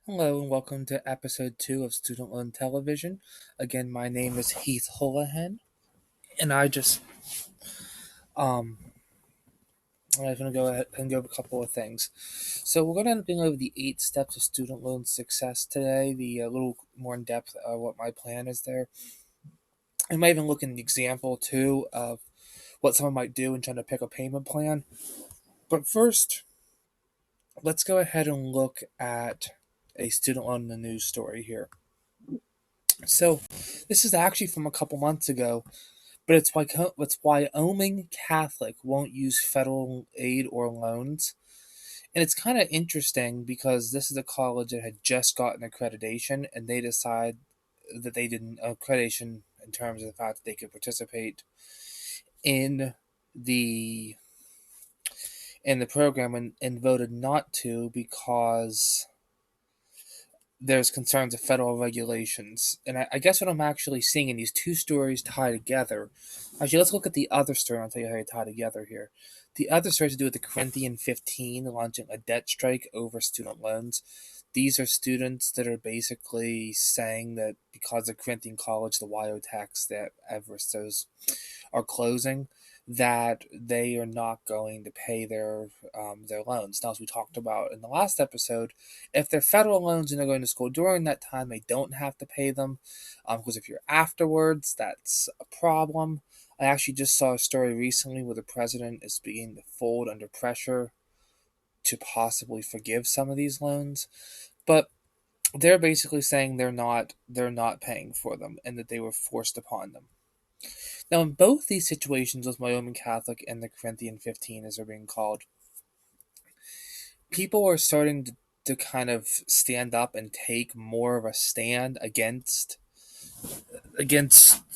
Hello and welcome to episode 2 of Student Loan Television. Again, my name is Heath Houlihan, and um I'm gonna go ahead and go over a couple of things. So we're gonna be over the 8 steps of student loan success today. The little more in depth what my plan is there. I might even look at an example too of what someone might do in trying to pick a payment plan. But first, let's go ahead and look at a student loan in the news story here. So this is actually from a couple months ago. But it's Wyoming Catholic won't use federal aid or loans. And it's kind of interesting because this is a college that had just gotten accreditation and they decide that they didn't accreditation in terms of the fact that they could participate in the program and voted not to because there's concerns of federal regulations. And I guess what I'm actually seeing in these two stories tie together. Actually, let's look at the other story. I'll tell you how they tie together here. The other story has to do with the Corinthian 15 launching a debt strike over student loans. These are students that are basically saying that because of Corinthian College, the YO-Techs that Everest those are closing, that they are not going to pay their loans. Now, as we talked about in the last episode, if they're federal loans and they're going to school during that time, they don't have to pay them. Because if you're afterwards, that's a problem. I actually just saw a story recently where the president is beginning to fold under pressure to possibly forgive some of these loans, but they're basically saying they're not paying for them and that they were forced upon them. Now, in both these situations with Wyoming Catholic and the Corinthian 15, as they're being called, people are starting to kind of stand up and take more of a stand against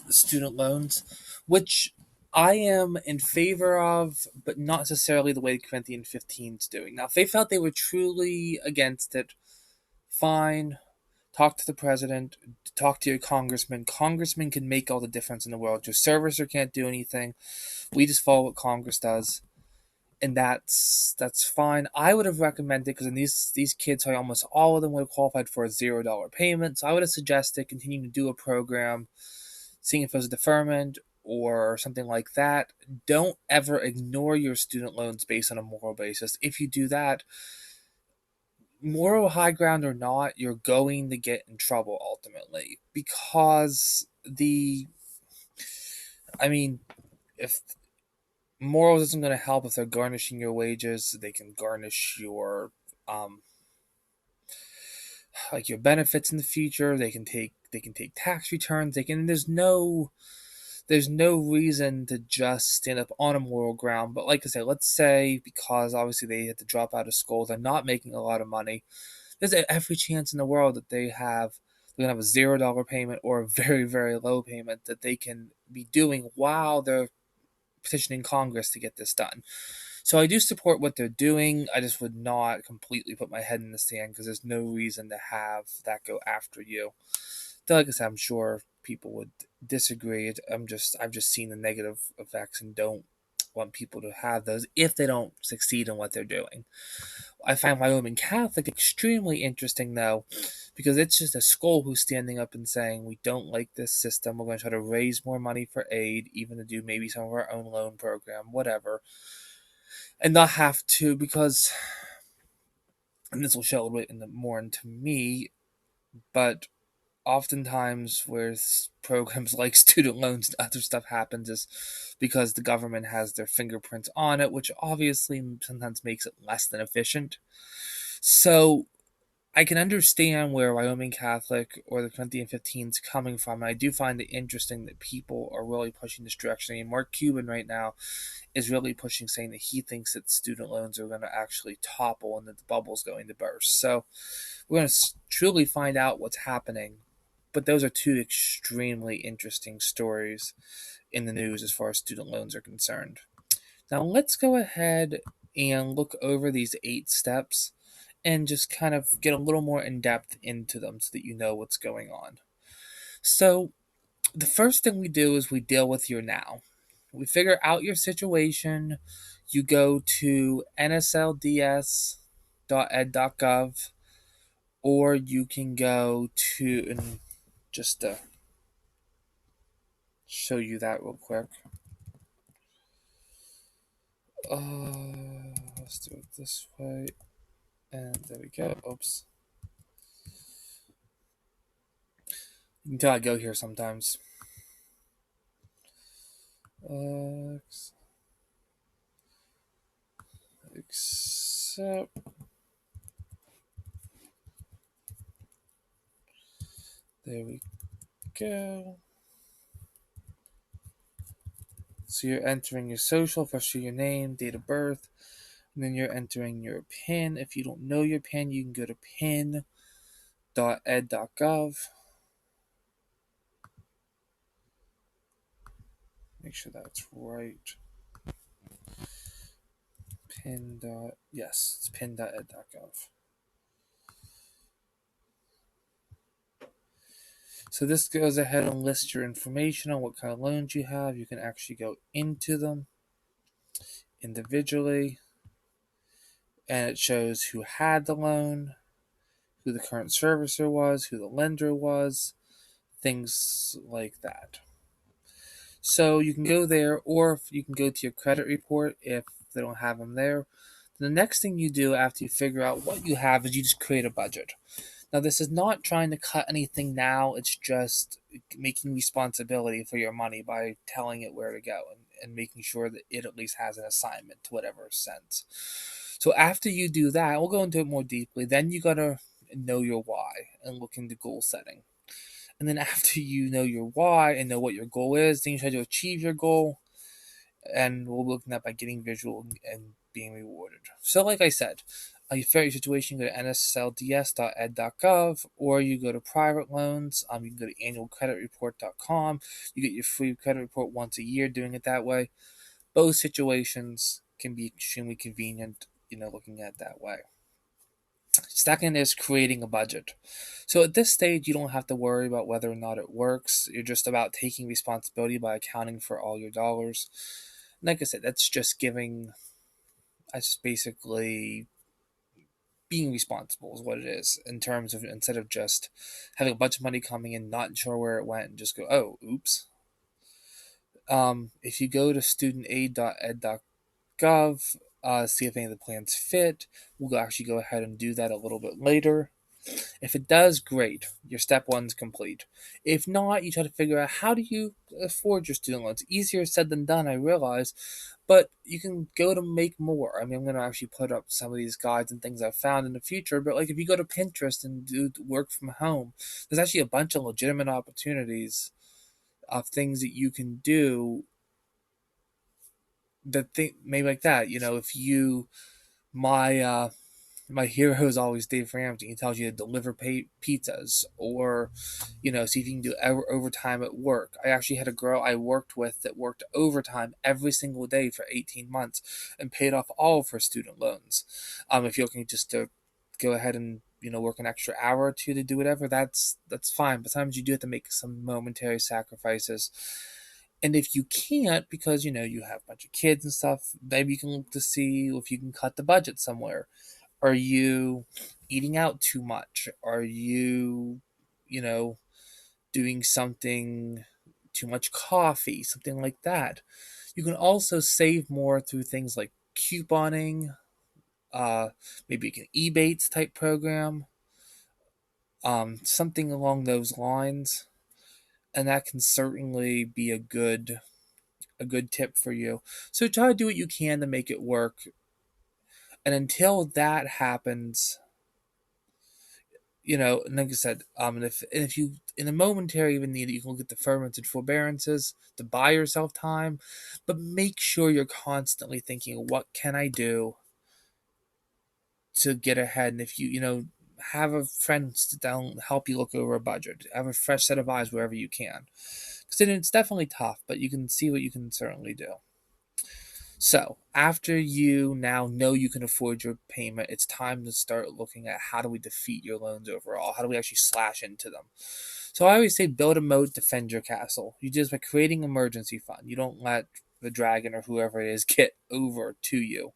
student loans, which I am in favor of, but not necessarily the way Corinthian 15 is doing. Now, if they felt they were truly against it, fine. Talk to the president, talk to your congressman. Congressmen can make all the difference in the world. Your servicer can't do anything. We just follow what Congress does, and that's fine. I would have recommended because these kids, almost all of them would have qualified for a $0 payment. So I would have suggested continuing to do a program, seeing if it was a deferment or something like that. Don't ever ignore your student loans based on a moral basis. If you do that, moral high ground or not, you're going to get in trouble ultimately because I mean, if morals isn't going to help if they're garnishing your wages, they can garnish your um like your benefits in the future. They can take tax returns. There's no reason to just stand up on a moral ground. But like I said, let's say because obviously they had to drop out of school, they're not making a lot of money. There's every chance in the world that they're gonna have a $0 payment or a very, very low payment that they can be doing while they're petitioning Congress to get this done. So I do support what they're doing. I just would not completely put my head in the sand because there's no reason to have that go after you. Though, like I said, I'm sure people would disagree. I've just seen the negative effects and don't want people to have those if they don't succeed in what they're doing. I find Wyoming Catholic extremely interesting though, because it's just a school who's standing up and saying we don't like this system. We're going to try to raise more money for aid, even to do maybe some of our own loan program, whatever, and not have to because, and this will show a little bit more into me, but oftentimes where programs like student loans and other stuff happens is because the government has their fingerprints on it, which obviously sometimes makes it less than efficient. So I can understand where Wyoming Catholic or the Corinthian 15 is coming from. And I do find it interesting that people are really pushing this direction. And Mark Cuban right now is really pushing, saying that he thinks that student loans are going to actually topple and that the bubble's going to burst. So we're going to truly find out what's happening. But those are two extremely interesting stories in the news as far as student loans are concerned. Now let's go ahead and look over these 8 steps and just kind of get a little more in depth into them so that you know what's going on. So, the first thing we do is we deal with your now. We figure out your situation. You go to nslds.ed.gov or you can go to, and just to show you that real quick. Let's do it this way, and there we go. Oops. You can tell I go here sometimes. Accept. There we go. So you're entering your social, first your name, date of birth, and then you're entering your PIN. If you don't know your PIN, you can go to pin.ed.gov. Make sure that's right. Yes, it's pin.ed.gov. So this goes ahead and lists your information on what kind of loans you have. You can actually go into them individually, and it shows who had the loan, who the current servicer was, who the lender was, things like that. So you can go there, or if you can go to your credit report if they don't have them there. The next thing you do after you figure out what you have is you just create a budget. Now, this is not trying to cut anything now, it's just making responsibility for your money by telling it where to go, and making sure that it at least has an assignment to whatever sense. So, after you do that, we'll go into it more deeply. Then you gotta know your why and look into goal setting. And then, after you know your why and know what your goal is, then you try to achieve your goal. And we'll be looking at by getting visual and being rewarded. So, like I said, you figure your situation, go to nslds.ed.gov, or you go to private loans. You can go to annualcreditreport.com. You get your free credit report once a year doing it that way. Both situations can be extremely convenient, looking at it that way. Second is creating a budget. So at this stage, you don't have to worry about whether or not it works. You're just about taking responsibility by accounting for all your dollars. Like I said, that's just giving us basically being responsible is what it is, in terms of, instead of just having a bunch of money coming in, not sure where it went, and just go, oh, oops. If you go to studentaid.ed.gov, see if any of the plans fit, we'll actually go ahead and do that a little bit later. If it does, great. Your step one's complete. If not, you try to figure out, how do you afford your student loans. Easier said than done, I realize, but you can go to make more. I mean, I'm going to actually put up some of these guides and things I've found in the future, but like if you go to Pinterest and do work from home, there's actually a bunch of legitimate opportunities of things that you can do that think maybe like that. If you my hero is always Dave Ramsey. He tells you to deliver pizzas, or, see if you can do overtime at work. I actually had a girl I worked with that worked overtime every single day for 18 months and paid off all of her student loans. If you're looking just to go ahead and, work an extra hour or two to do whatever, that's fine. But sometimes you do have to make some momentary sacrifices. And if you can't, because you have a bunch of kids and stuff, maybe you can look to see if you can cut the budget somewhere. Are you eating out too much? Are you, you know, doing something, too much coffee, something like that? You can also save more through things like couponing, uh, maybe an Ebates type program, something along those lines, and that can certainly be a good tip for you. So try to do what you can to make it work, and until that happens, and like I said, and if you in a momentary even need it, you can look at deferments and forbearances to buy yourself time, but make sure you're constantly thinking, what can I do to get ahead? And if have a friend sit down and help you look over a budget, have a fresh set of eyes wherever you can, because it's definitely tough, but you can see what you can certainly do. So, after you now know you can afford your payment, it's time to start looking at, how do we defeat your loans overall? How do we actually slash into them? So, I always say, build a moat, defend your castle. You just, by creating emergency fund, you don't let the dragon or whoever it is get over to you.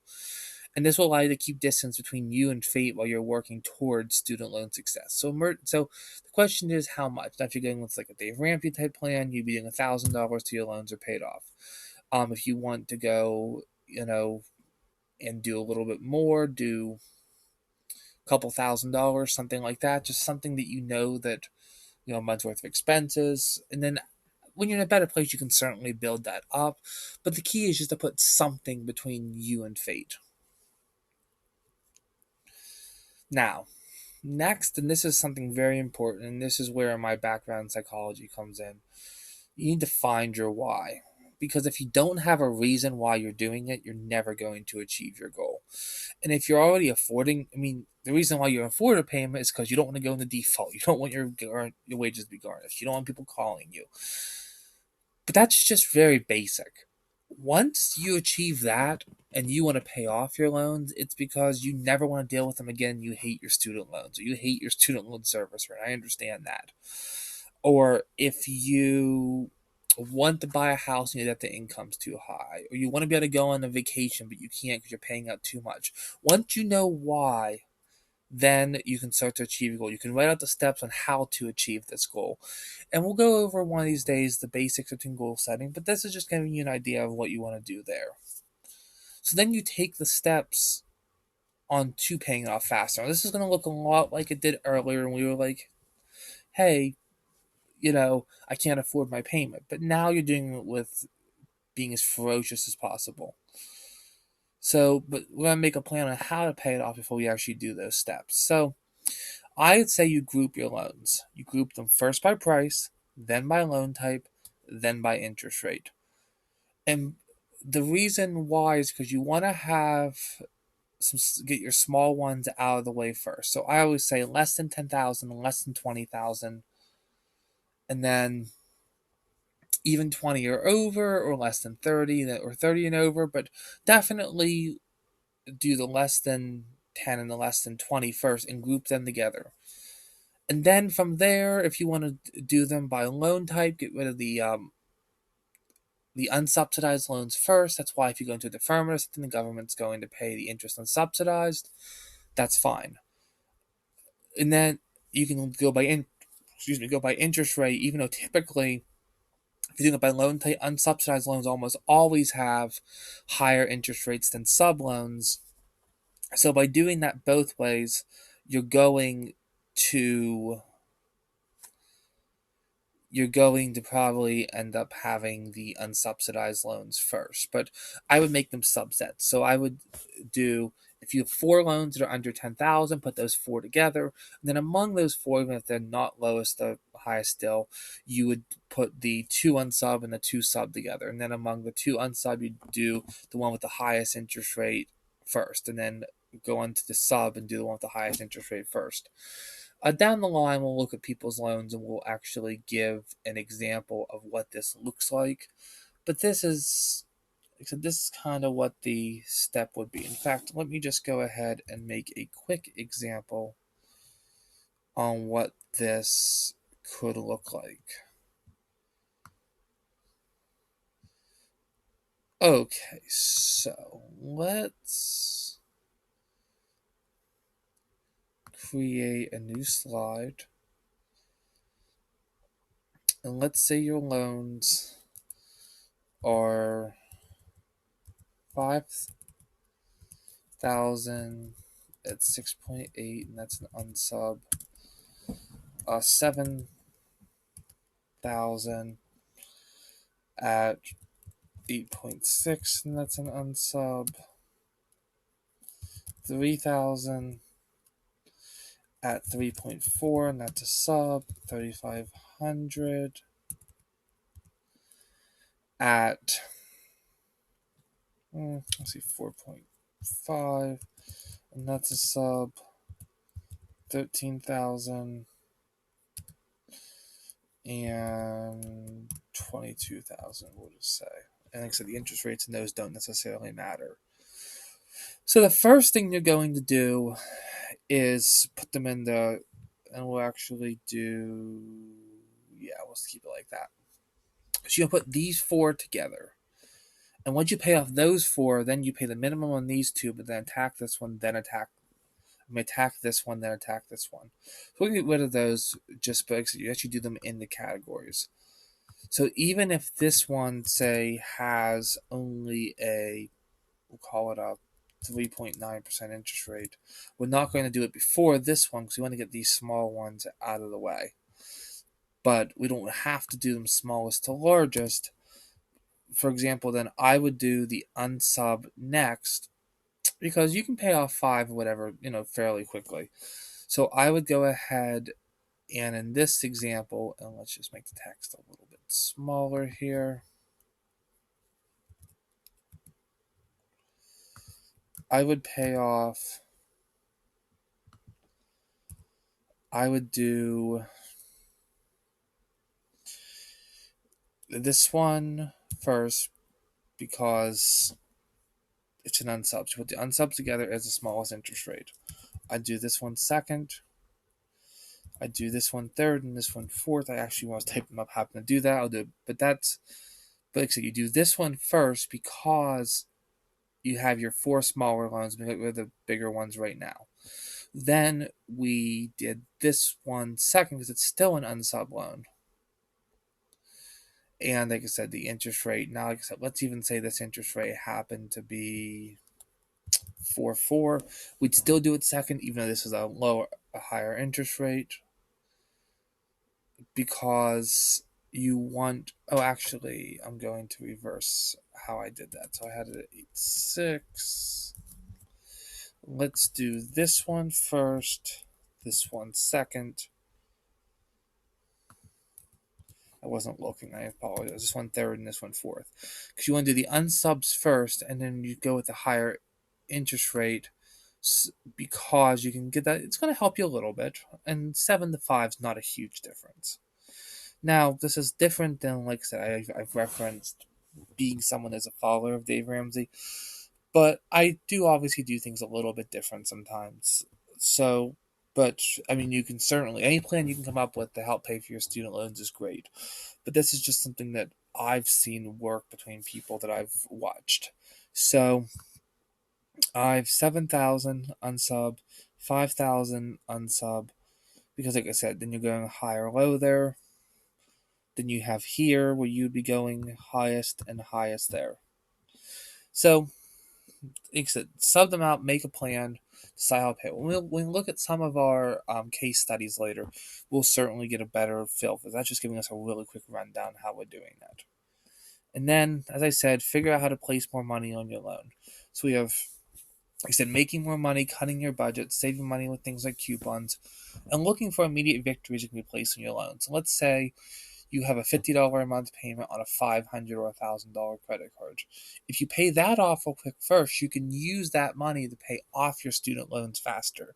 And this will allow you to keep distance between you and fate while you're working towards student loan success. So the question is how much. Now, if you're going with like a Dave Ramsey type plan, you'd be doing $1,000 till your loans are paid off. If you want to go, and do a little bit more, do a couple $1,000s, something like that, just something that that a month's worth of expenses, and then when you're in a better place, you can certainly build that up. But the key is just to put something between you and fate. Now, next, and this is something very important, and this is where my background in psychology comes in. You need to find your why. Because if you don't have a reason why you're doing it, you're never going to achieve your goal. And if you're already affording, the reason why you afford a payment is because you don't want to go into default. You don't want your wages to be garnished. You don't want people calling you. But that's just very basic. Once you achieve that and you want to pay off your loans, it's because you never want to deal with them again. You hate your student loans or you hate your student loan servicer. And I understand that. Or if you want to buy a house and your debt to income's too high, or you want to be able to go on a vacation but you can't because you're paying out too much. Once you know why, then you can start to achieve your goal. You can write out the steps on how to achieve this goal. And we'll go over one of these days the basics between goal setting, but this is just giving you an idea of what you want to do there. So then you take the steps on to paying it off faster. Now, this is going to look a lot like it did earlier, and we were like, hey, I can't afford my payment. But now you're doing it with being as ferocious as possible. So, but we're going to make a plan on how to pay it off before we actually do those steps. So, I'd say you group your loans. You group them first by price, then by loan type, then by interest rate. And the reason why is because you want to get your small ones out of the way first. So I always say less than 10,000, less than 20,000, and then even 20 or over, or less than 30, or 30 and over, but definitely do the less than 10 and the less than 20 first and group them together. And then from there, if you want to do them by loan type, get rid of the unsubsidized loans first. That's why if you go into a deferment or something, the government's going to pay the interest unsubsidized. That's fine. And then you can go by interest rate, even though typically if you're doing it by loan type, unsubsidized loans almost always have higher interest rates than sub loans. So by doing that both ways, you're going to probably end up having the unsubsidized loans first. But I would make them subsets. So I would do, if you have 4 loans that are under 10,000, put those 4 together. And then among those 4, even if they're not lowest or highest still, you would put the 2 unsub and the 2 sub together. And then among the 2 unsub, you do the one with the highest interest rate first. And then go on to the sub and do the one with the highest interest rate first. Down the line, we'll look at people's loans and we'll actually give an example of what this looks like. But this is kind of what the step would be. In fact, let me just go ahead and make a quick example on what this could look like. Okay, so let's create a new slide. And let's say your loans are 5,000 at 6.8, and that's an unsub. 7,000 at 8.6, and that's an unsub. 3,000 at 3.4, and that's a sub. 3,500 at 4.5, and that's a sub. 13,000 and 22,000, we'll just say. And like I said, the interest rates in those don't necessarily matter. So the first thing you're going to do is put them in and we'll actually let's keep it like that. So you'll put these 4 together. And once you pay off those four, then you pay the minimum on these two, but then attack this one, then attack this one, then attack this one. So we get rid of those just because you actually do them in the categories. So even if this one, say, has only we'll call it a 3.9% interest rate, we're not going to do it before this one because we want to get these small ones out of the way. But we don't have to do them smallest to largest. For example, then I would do the unsub next because you can pay off five or whatever, fairly quickly. So I would go ahead and in this example, and let's just make the text a little bit smaller here. I would pay off, I would do this one first because it's an unsub. So put the unsubs together as the smallest interest rate. I'd do this one second. I'd do this one third and this one fourth. I actually want to type them up, happen to do that. I'll do it, but like I said, you do this one first because you have your four smaller loans, but we're the bigger ones right now. Then we did this one second because it's still an unsub loan. And like I said, the interest rate, now like I said, let's even say this interest rate happened to be 4.4. We'd still do it second, even though this is a higher interest rate. Because you want, actually, I'm going to reverse how I did that. So I had it at 8.6. Let's do this one first, this one second. I wasn't looking, I apologize. This one third and this one fourth. Because you want to do the unsubs first, and then you go with the higher interest rate because you can get that. It's going to help you a little bit. And 7 to 5 is not a huge difference. Now, this is different than, like I said, I've referenced being someone as a follower of Dave Ramsey. But I do obviously do things a little bit different sometimes. So, but I mean, you can certainly, any plan you can come up with to help pay for your student loans is great. But this is just something that I've seen work between people that I've watched. So, I've 7,000 unsub, 5,000 unsub, because like I said, then you're going high or low there. Then you have here where you'd be going highest and highest there. So, like I said, sub them out, make a plan, decide how to pay. When we look at some of our case studies later, we'll certainly get a better feel for that. That's just giving us a really quick rundown how we're doing that. And then, as I said, figure out how to place more money on your loan. So we have, like I said, making more money, cutting your budget, saving money with things like coupons, and looking for immediate victories you can be placed on your loan. So let's say you have a $50 a month payment on a $500 or $1,000 credit card. If you pay that off real quick first, you can use that money to pay off your student loans faster.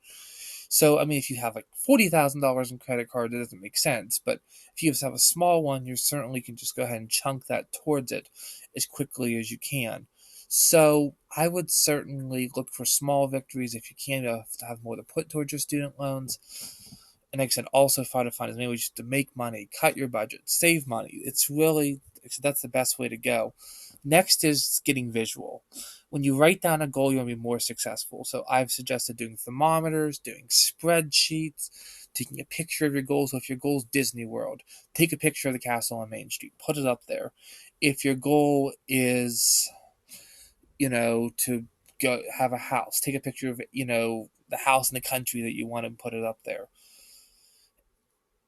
So, I mean, if you have like $40,000 in credit card, it doesn't make sense. But if you have a small one, you certainly can just go ahead and chunk that towards it as quickly as you can. So I would certainly look for small victories if you can to have more to put towards your student loans. And like I said, also try to find as many ways to make money, cut your budget, save money. It's really, that's the best way to go. Next is getting visual. When you write down a goal, you're going to be more successful. So I've suggested doing thermometers, doing spreadsheets, taking a picture of your goals. So if your goal is Disney World, take a picture of the castle on Main Street, put it up there. If your goal is, to go have a house, take a picture of, the house in the country that you want and put it up there.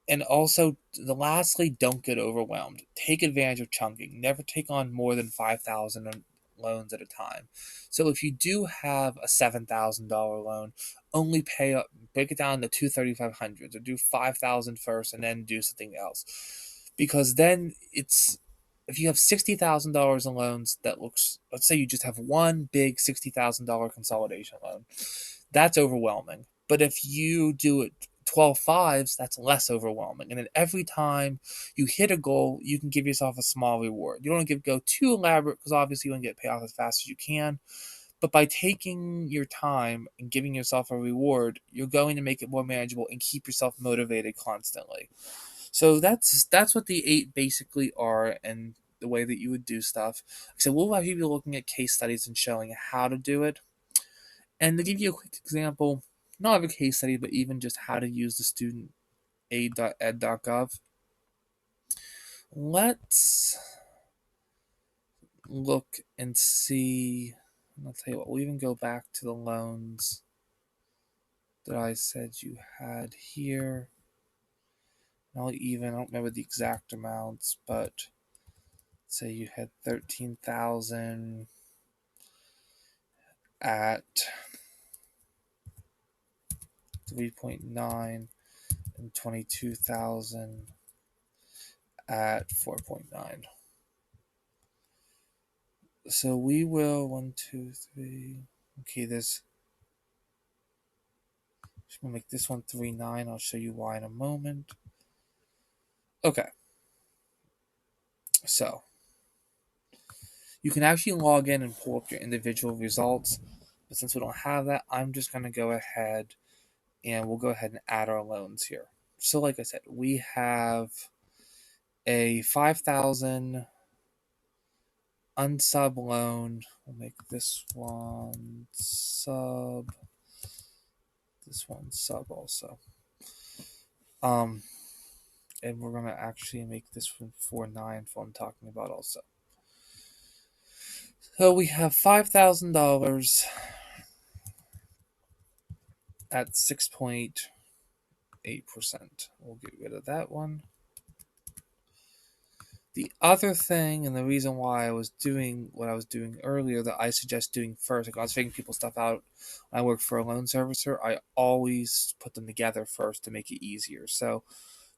And also, lastly, don't get overwhelmed. Take advantage of chunking. Never take on more than 5,000 loans at a time. So if you do have a $7,000 loan, only break it down to two 3,500s, or do 5,000 first and then do something else. Because then if you have $60,000 in loans let's say you just have one big $60,000 consolidation loan, that's overwhelming. But if you do it 12 fives, that's less overwhelming. And then every time you hit a goal, you can give yourself a small reward. You don't want to go too elaborate because obviously you want to get paid off as fast as you can. But by taking your time and giving yourself a reward, you're going to make it more manageable and keep yourself motivated constantly. So that's what the 8 basically are. And the way that you would do stuff. So we'll have you be looking at case studies and showing how to do it. And to give you a quick example, not of a case study, but even just how to use the studentaid.ed.gov, let's look and see. I'll tell you what, we'll even go back to the loans that I said you had here. I don't remember the exact amounts, but say you had 13,000 at 3.9 and 22,000 at 4.9. So we will 1, 2, 3. Okay, we'll make this one 3.9. I'll show you why in a moment. Okay, so you can actually log in and pull up your individual results, but since we don't have that, I'm just going to go ahead and we'll go ahead and add our loans here. So like I said, we have a 5,000 unsub loan. We'll make this one sub. This one sub also. And we're gonna actually make this one 4.9 for what I'm talking about also. So we have $5,000 at 6.8%. We'll get rid of that one. The other thing, and the reason why I was doing what I was doing earlier, that I suggest doing first, like I was figuring people stuff out when I work for a loan servicer, I always put them together first to make it easier. So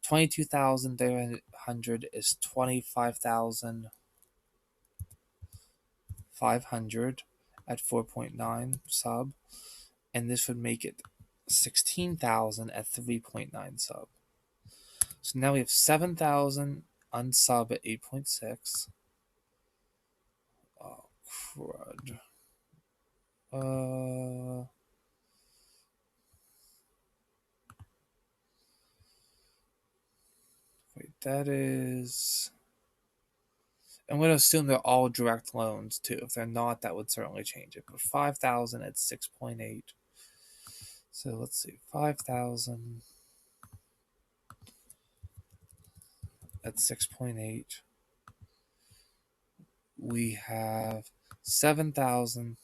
22,300 is 25,500 at 4.9 sub, and this would make it 16,000 at 3.9 sub. So now we have 7,000 unsub at 8.6. Oh, crud. Wait, that is. I'm going to assume they're all direct loans too. If they're not, that would certainly change it. But 5,000 at 6.8. So let's see, 5,000 at 6.8. We have 7,000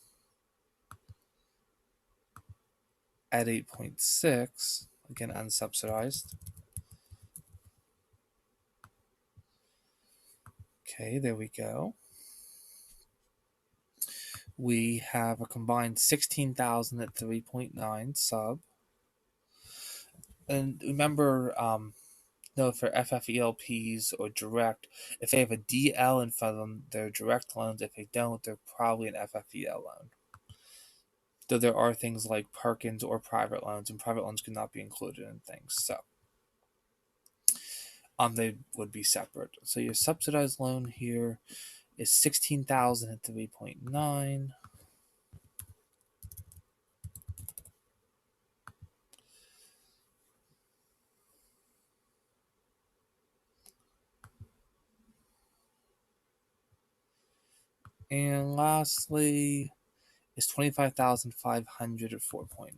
at 8.6. Again, unsubsidized. Okay, there we go. We have a combined 16,000 at 3.9 sub. And remember, no, for FFELPs or direct, if they have a DL in front of them, they're direct loans. If they don't, they're probably an FFEL loan. Though there are things like Perkins or private loans, and private loans cannot be included in things. So they would be separate. So your subsidized loan here is 16,000 at 3.9. And lastly is 25,500 at 4.9.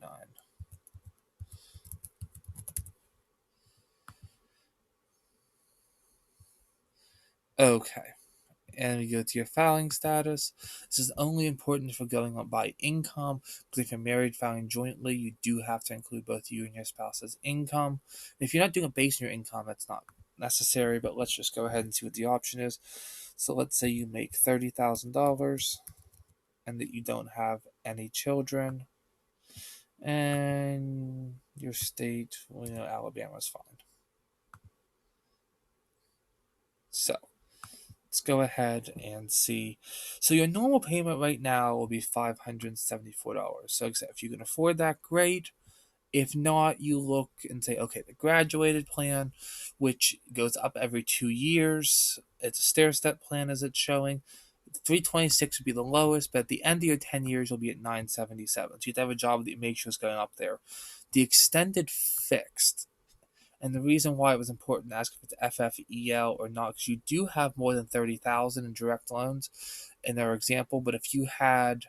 Okay. And we go to your filing status. This is only important if you're going up by income, because if you're married filing jointly, you do have to include both you and your spouse's income. If you're not doing it based on your income, that's not necessary, but let's just go ahead and see what the option is. So let's say you make $30,000 and that you don't have any children, and your state, well, Alabama's fine. So let's go ahead and see. So your normal payment right now will be $574. So if you can afford that, great. If not, you look and say, okay, the graduated plan, which goes up every 2 years. It's a stair-step plan as it's showing. 326 would be the lowest, but at the end of your 10 years, you'll be at 977. So you have to have a job that makes sure it's going up there. The extended fixed, And the reason why it was important to ask if it's FFEL or not, because you do have more than 30,000 in direct loans in their example. But if you had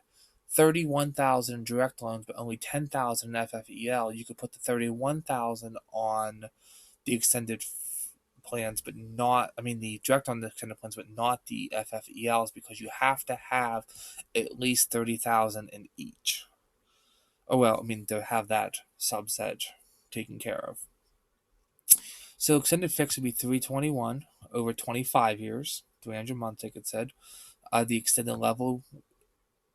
31,000 in direct loans, but only 10,000 in FFEL, you could put the 31,000 on the extended plans, but not, I mean, the direct on the extended plans, but not the FFELs, because you have to have at least 30,000 in each. Oh, well, I mean, to have that subset taken care of. So extended fix would be 321 over 25 years, 300 months, like it said. The extended level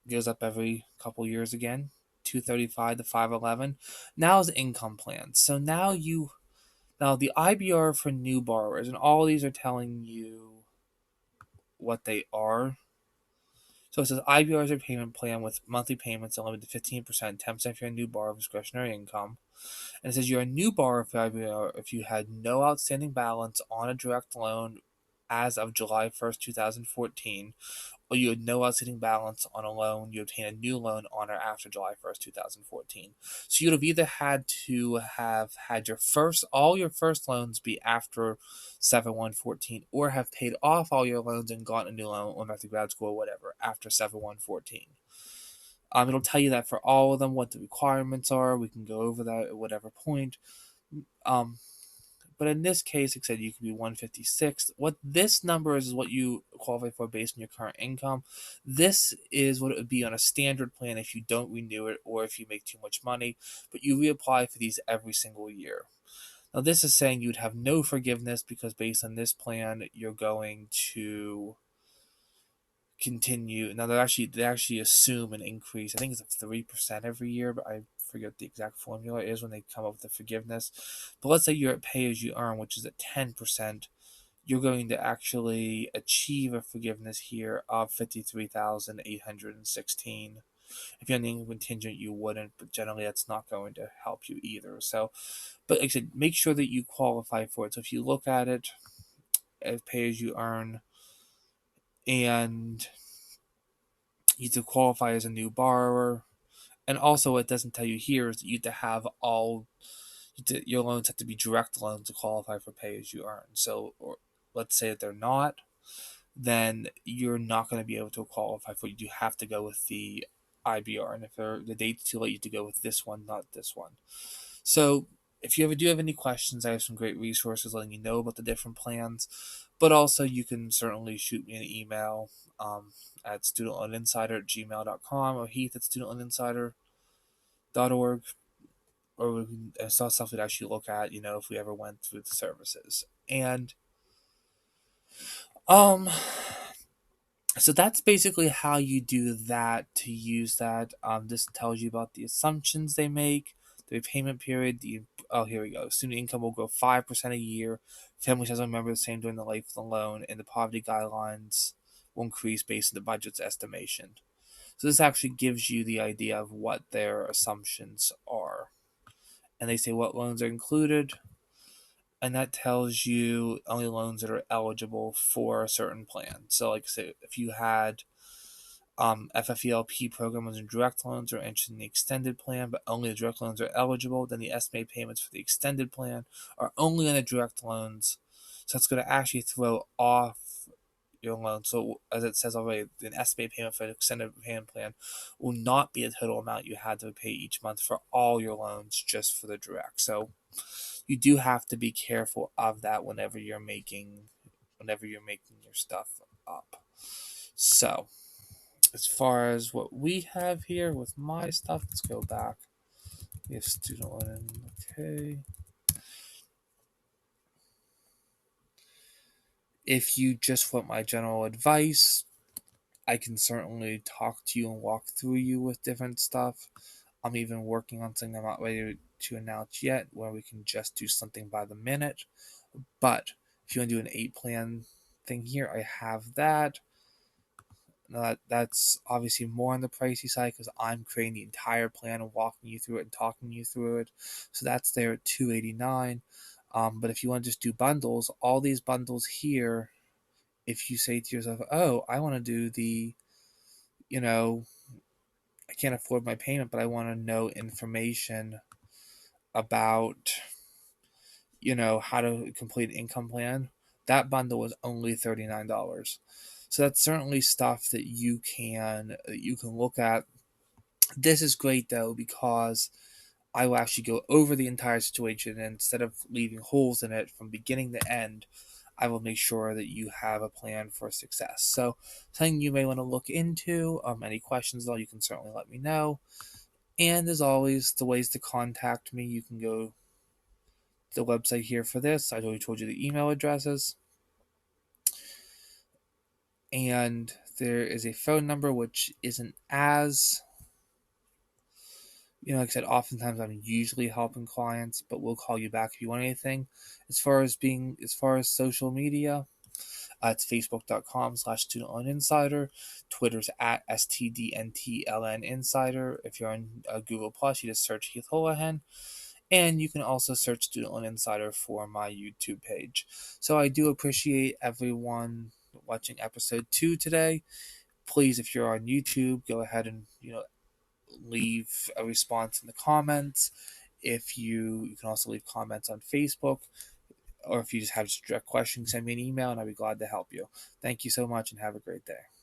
goes up every couple years again, 235 to 511. Now is income plan. So now the IBR for new borrowers, and all these are telling you what they are. So it says IBR is a payment plan with monthly payments limited to 15%, 10% for your new borrower discretionary income. And it says you're a new borrower for IBR if you had no outstanding balance on a direct loan as of July 1st, 2014, or you had no outstanding balance on a loan, you obtain a new loan on or after July 1st, 2014. So you'd have either had to have had all your first loans be after 7/1/14, or have paid off all your loans and gotten a new loan, or went to grad school or whatever after 7/1/14. It'll tell you that for all of them, what the requirements are. We can go over that at whatever point. Um, but in this case, like I said, you could be 156. What this number is what you qualify for based on your current income. This is what it would be on a standard plan if you don't renew it or if you make too much money, but you reapply for these every single year. Now, this is saying you'd have no forgiveness because based on this plan, you're going to continue. Now, they actually assume an increase. I think it's 3% every year, but I forget what the exact formula is when they come up with the forgiveness. But let's say you're at pay as you earn, which is at 10%. You're going to actually achieve a forgiveness here of 53,816. If you're on the income contingent, you wouldn't, but generally that's not going to help you either. So, but like I said, make sure that you qualify for it. So if you look at it as pay as you earn, and you to qualify as a new borrower, and also what it doesn't tell you here is that you have to have your loans have to be direct loans to qualify for pay as you earn. So, or let's say that they're not, then you're not going to be able to qualify for it. You have to go with the IBR, and if the date's too late, you have to go with this one, not this one. So if you ever do have any questions, I have some great resources letting you know about the different plans. But also, you can certainly shoot me an email at studentloaninsider@gmail.com or Heath at studentloaninsider.org, or we can saw something to actually look at, if we ever went through the services. And um so that's basically how you do that to use that. This tells you about the assumptions they make, the repayment period. Here we go. Student income will grow 5% a year. Family size will remember the same during the life of the loan, and the poverty guidelines will increase based on the budget's estimation. So this actually gives you the idea of what their assumptions are, and they say what loans are included, and that tells you only loans that are eligible for a certain plan. So, like I say, if you had FFELP program loans and direct loans are interested in the extended plan, but only the direct loans are eligible, then the estimated payments for the extended plan are only on the direct loans. So it's going to actually throw off your loan. So as it says already, an estimated payment for the extended payment plan will not be the total amount you had to pay each month for all your loans, just for the direct. So you do have to be careful of that whenever you're making your stuff up. So as far as what we have here with my stuff, let's go back. We have student loan. Okay. If you just want my general advice, I can certainly talk to you and walk through you with different stuff. I'm even working on something I'm not ready to announce yet, where we can just do something by the minute. But if you want to do an 8 plan thing here, I have that. Now that's obviously more on the pricey side because I'm creating the entire plan and walking you through it and talking you through it. So that's there at $289. But if you want to just do bundles, all these bundles here, if you say to yourself, "Oh, I want to do you know, I can't afford my payment, but I want to know information about, how to complete an income plan, that bundle was only $39. So that's certainly stuff that you can look at. This is great though because I will actually go over the entire situation, and instead of leaving holes in it from beginning to end, I will make sure that you have a plan for success. So, something you may want to look into. Any questions, though, you can certainly let me know. And as always, the ways to contact me, you can go to the website here for this. I already told you the email addresses. And there is a phone number which isn't as like I said, oftentimes I'm usually helping clients, but we'll call you back if you want anything. As far as social media, it's facebook.com/student loan insider. Twitter's at STDNTLN insider. If you're on Google Plus, you just search Heath Holohan. And you can also search Student Loan Insider for my YouTube page. So I do appreciate everyone watching episode 2 today. Please, if you're on YouTube, go ahead and leave a response in the comments. If you can also leave comments on Facebook, or if you just have direct questions, send me an email and I'll be glad to help you. Thank you so much and have a great day.